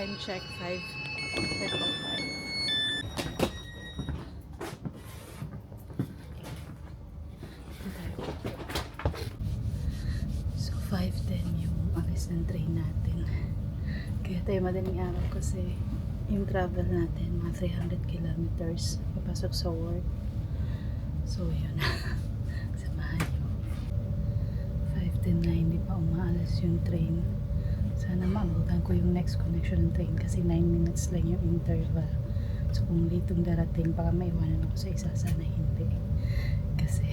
Time check, 5:05. So 5:10 yung alis ng train natin. Kaya tayo madaling araw kasi yung travel natin mga 300 kilometers papasok sa work. So yun. Samahan nyo. 5:10 na hindi pa umaalis yung train. Sana maabutan ko yung next connection ng train kasi 9 minutes lang yung interval. So kung litong darating baka maiwanan ako sa isa, sana hindi. Kasi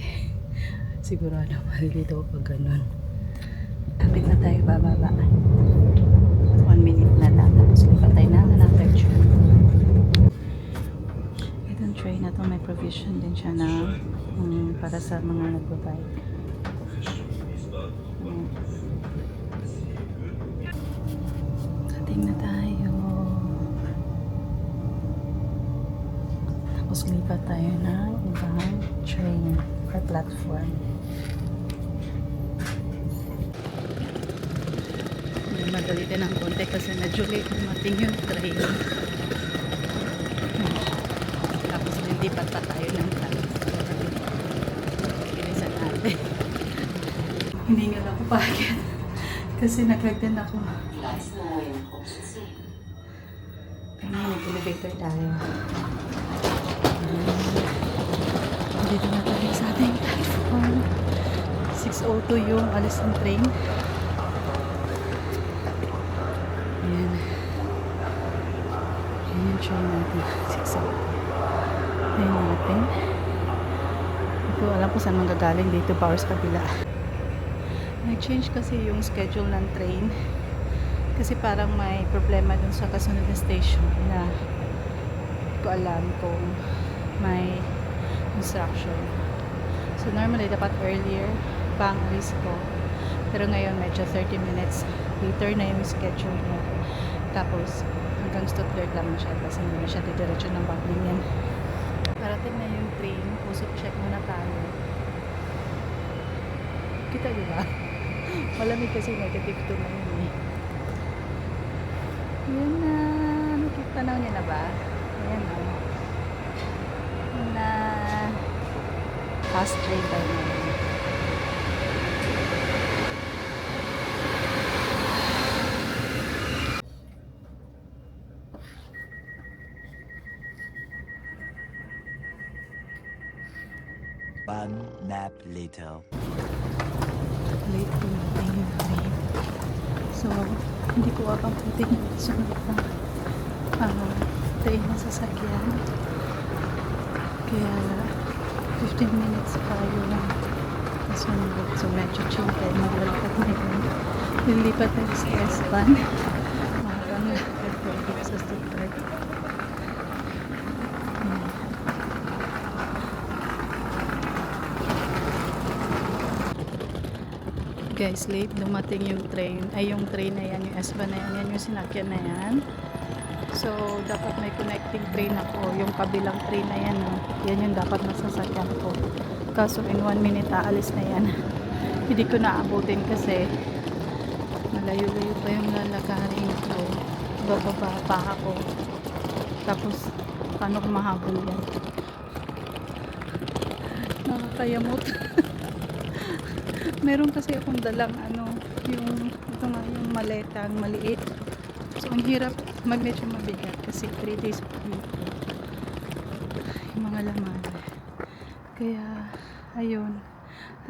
sigurado malilito ako pag ganun. Kapit na tayo bababa. 1 minute na lang tapos lipat tayo na another train. Itong train na to may provision din siya na para sa mga nagbabayad. Ating na tayo. Tapos lipat tayo ng ibang train or platform. Madali din ang konti kasi medyo late dumating yung train. Tapos lilipat pa tayo ng train. Bilisan natin. Hindi nga ako pagkat kasi nagagdan ako. Nag-elevator tayo. Dito na tayo sa ating platform. 6:02 yung alis ng train. Ayan. Ayan yung train natin. 6:02. Ayan natin. Hindi ko alam kung saan manggagaling dito pa or sa kabila. Nag-change kasi yung schedule ng train. Kasi parang may problema dun sa kasunod na station na hindi ko alam kung may instruction. So normally dapat earlier pa ang alis ko. Pero ngayon medyo 30 minutes later na yung schedule niya. Tapos hanggang Stuttgart lang na siya kasi hindi na siya didiretso ng Baklingen. Parating na yung train. Pusok check muna tayo. Kita diba? Malamig kasi negative 2 na yun eh. Yan na. Nakikita niya na ba? Ayan na. Na fast train tayo na. One nap later. Late dumating yung train. So, hindi ko akamputin yung sunod na train na sasakyan. Kaya 15 minutes pa yung kasunod. So, medyo chill tayo. Maglalakad na yun. Lilipat tayo sa S-Bahn. Mahabang lakad tayo dito sa Stuttgart. Guys, late dumating yung train. Ay, yung train na yan, yung S-Bahn na yan. Yan yung sinakyan na yan. So, dapat may connecting train ako. Yung kabilang train na yan, yan yung dapat masasakyan ko. Kaso in 1 minute, aalis na yan. Hindi ko naabutin kasi malayo-layo pa yung lalakarin ko. Bababa pa ako. Tapos, paano ko mahabol yan? Nakakayamot. Meron kasi akong dalang yung ito nga yung maletang maliit. So ang hirap medyo mabigat kasi 3 days ako dito. Yung mga laman. Kaya ayun.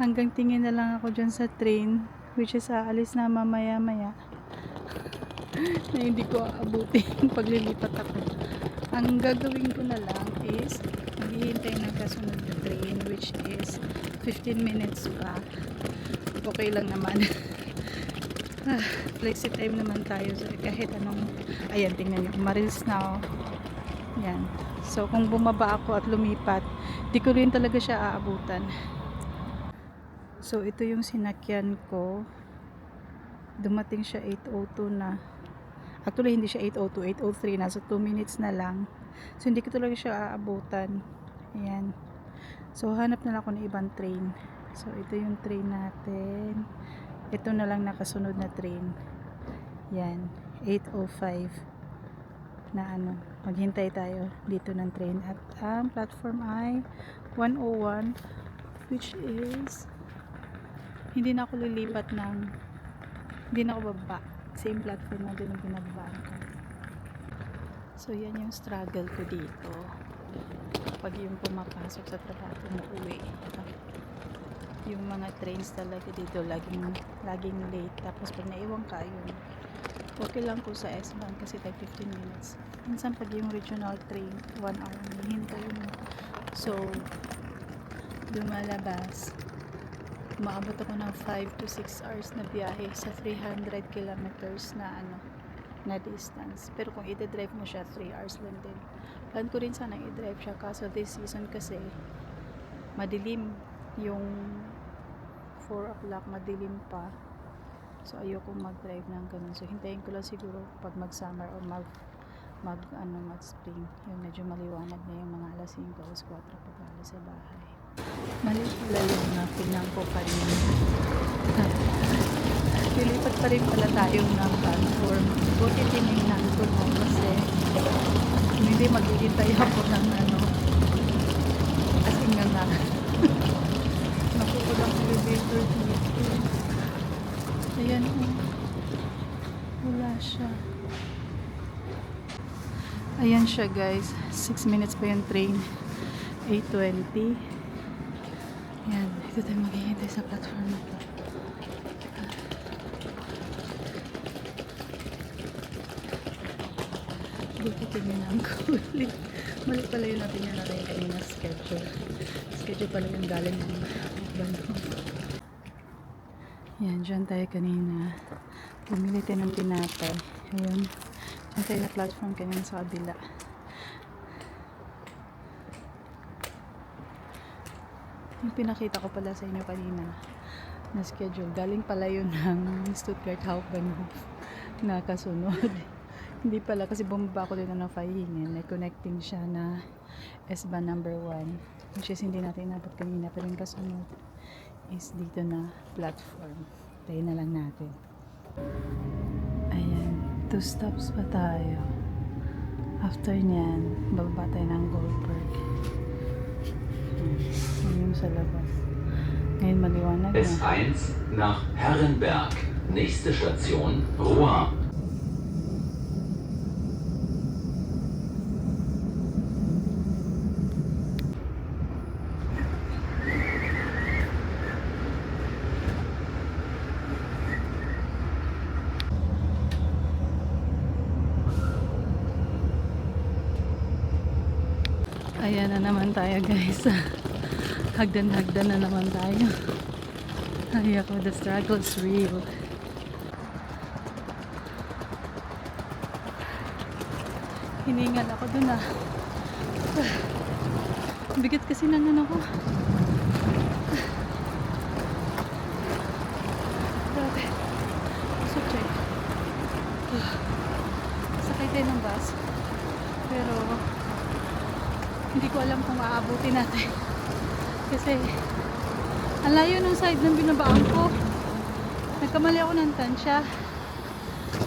Hanggang tingin na lang ako dyan sa train which is aalis na mamaya-maya. Na hindi ko aabutin paglilipat ako. Ang gagawin ko na lang is maghihintay ng kasunod na train which is 15 minutes pa. Okay lang naman. Flexi time naman tayo. So, kahit anong, ayan, tingnan nyo. Marils na, oh. Yan. So, kung bumaba ako at lumipat, di ko rin talaga siya aabutan. So, ito yung sinakyan ko. Dumating siya 8:02 na. Actually, hindi siya 8:02, 8:03 na. So, 2 minutes na lang. So, hindi ko talaga siya aabutan. Ayan. So, hanap na lang ako ng ibang train. So, ito yung train natin. Ito na lang nakasunod na train. Yan. 8:05. na ano, maghintay tayo dito ng train. At ang platform ay 101, which is hindi na ako lilipat hindi na ako baba. Same platform na din ang binababaan ko. So yan yung struggle ko dito pag yung pumapasok sa trabaho mo uwi. Yung mga trains talaga dito laging late. Tapos pag naiwan ka, yun okay lang po sa S-Bahn kasi tag 15 minutes. Minsan pag yung regional train 1 hour hihintay mo. So lumalabas, umaabot ako ng 5 to 6 hours na biyahe sa 300 kilometers na distance. Pero kung i-drive mo siya 3 hours lang din. Plan ko rin sana i-drive siya, kaso this season kasi madilim, yung 4 o'clock madilim pa. So ayoko mag-drive ng ganun. So hintayin ko lang siguro pag mag-summer or mag-spring. Yung medyo maliwanag na yung mga alas 5, alas 4 pag alas sa bahay. Mali pala yung napinan ko kanina. Lilipat pa rin pala tayo ng platform. Buti tinignan ko mo kasi hindi maghihintay ako ng kasi nga nakukulang elevator dito. Ayan wala siya. Ayan siya guys, 6 minutes pa yung train, 8:20. Ayan, dito tayo maghihintay sa platform na to. Dito tingnan ko ulit. Mali pala yun natin yung natin kanina schedule pala yung galing ng Bandung. Yan, dyan tayo kanina. Bumili tayo ng tinapay. Ayun. Dyan tayo na platform kanina sa kabila. Yung pinakita ko pala sa inyo kanina na schedule. Galing pala yun ng Stuttgart Hauptbahnhof na kasunod. Hindi pala kasi bumaba ko dito ng Vaihingen. May connecting siya na S-Bahn number 1. Which is hindi natin inabot kanina. Pero yung kasunod is dito na platform. Tayo na lang natin. Ayan. 2 stops pa tayo. After nyan, bababa tayo ng Goldberg. Ayan yung sa labas. Ngayon maliwanag na. S1 nach Herrenberg. Nächste Station Rouen. Ayan na naman tayo guys. Hagdan-hagdan na naman tayo. Ay ako, the struggle is real. Hiningal ako dun bigat kasi ng ko. Grabe. So check. Sakay tayo ng bus. Pero hindi ko alam kung aabutin natin. Kasi ang layo ng side ng binabaan ko. Nagkamali ako ng tansya.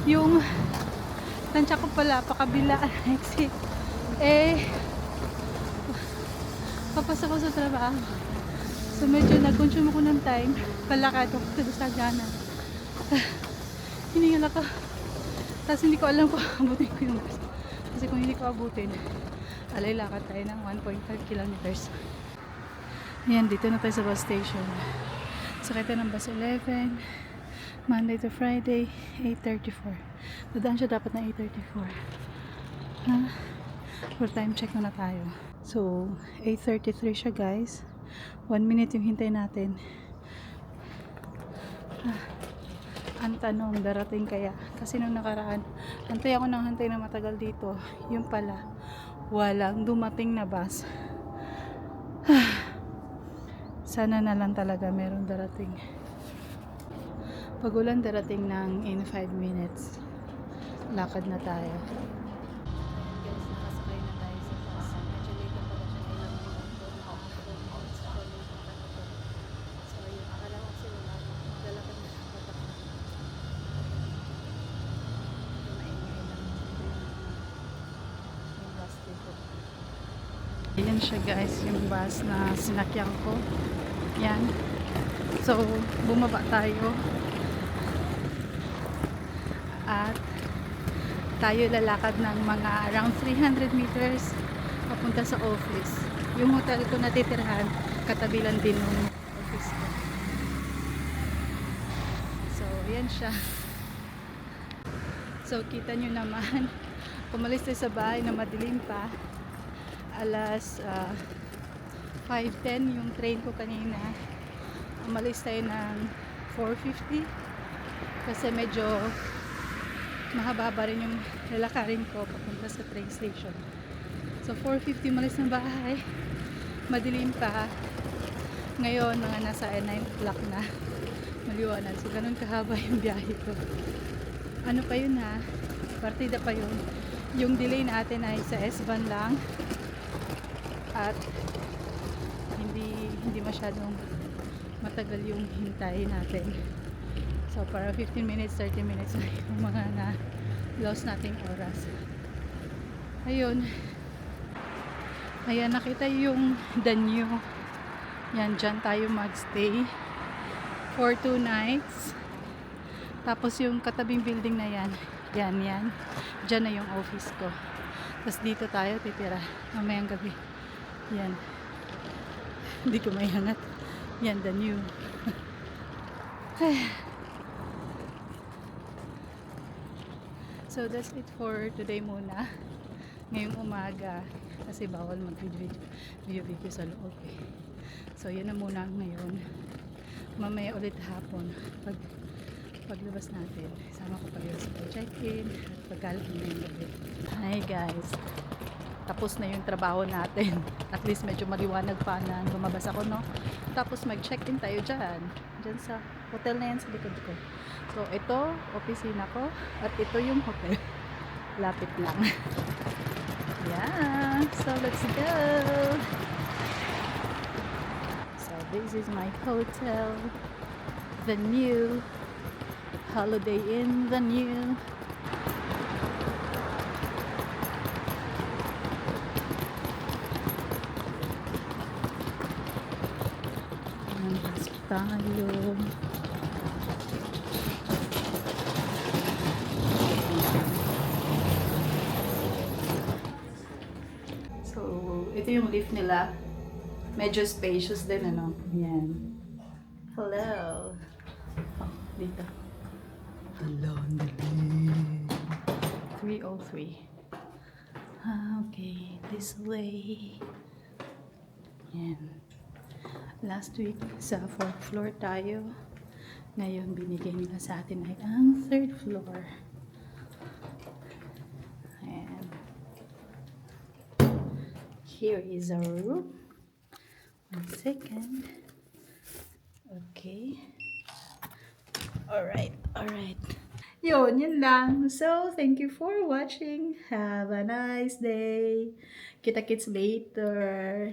Yung tansya ko pala pakabila exit. Papasok ko sa trabaho. So medyo nag-consume ako ng time. Palakad ako sa gana. Hiningal ako. Tapos hindi ko alam kung abutin ko yung bus. Kasi kung hindi ko abutin, alay lakad tayo ng 1.5 kilometers. Ayan, dito na tayo sa bus station. Sakay tayo ng bus 11. Monday to Friday, 8:34. Dadaan siya dapat na 8:34. For time check na tayo. So, 8:33 siya guys. 1 minute yung hintay natin. Ang tanong, darating kaya? Kasi nung nakaraan, hantay ako ng hantay na matagal dito. Yung pala, walang dumating na bus. Sana na lang talaga meron darating. Pag ulan darating ng in 5 minutes, lakad na tayo. Guys, nakasakay na tayo sa bus. Medyo late na pala siya ng ilang minuto. So yun, akala ko kasi wala. Maglalakad na siya patak. Maingay lang. Yan siya guys, yung bus na sinakyan ko. Yan. So, bumaba tayo. At tayo lalakad ng mga around 300 meters papunta sa office. Yung hotel ko natitirahan, katabi lang din ng office ko. So, yan siya. So, kita nyo naman, pumalis tayo sa bahay na madilim pa. Alas 5:10 yung train ko kanina. Umalis tayo ng 4:50 kasi medyo mahaba pa rin yung lalakarin ko papunta sa train station. So 4:50 umalis ng bahay, madilim pa. Ngayon mga nasa 9 o'clock na, maliwanag. So ganun kahaba yung biyahe ko. Ano pa yun ha, partida pa yun. Yung delay natin ay sa S-Bahn lang at hindi masyadong matagal yung hintay natin. So para 15 minutes, 30 minutes na yung mga na lost nating oras. Ayun. Ayan, nakita yung Danyo. Yan, dyan tayo magstay for 2 nights. Tapos yung katabing building na yan, yan. Dyan na yung office ko. Tapos dito tayo titira mamayang gabi. Yan. Hindi ko mayangat. Yan, Danyo. So that's it for today muna. Ngayong umaga kasi bawal mag-video sa loob eh. So yun na muna ngayon. Mamaya ulit hapon paglabas natin. Sama ko pa yun sa check-in at pagkalat na yung gabi. Hi guys. Tapos na yung trabaho natin. At least medyo maliwanag pa na lumabas ako, no? Tapos mag-check-in tayo dyan. Dyan sa hotel na yan sa likod ko. So, ito, opisina ko. At ito yung hotel. Lapit lang. Yeah. So, let's go. So, this is my hotel. The new Holiday Inn, the new. Tayo. So, ito yung lift nila. Medyo spacious din, ano? Yan. Hello. Oh, dito. Hello, Andali. 303. Okay, this way. Yan. Last week, sa 4th floor tayo. Ngayon, binigay nila sa atin ay ang 3rd floor. And here is our room. 1 second. Okay. Alright. Yun lang. So, thank you for watching. Have a nice day. Kita-kits later.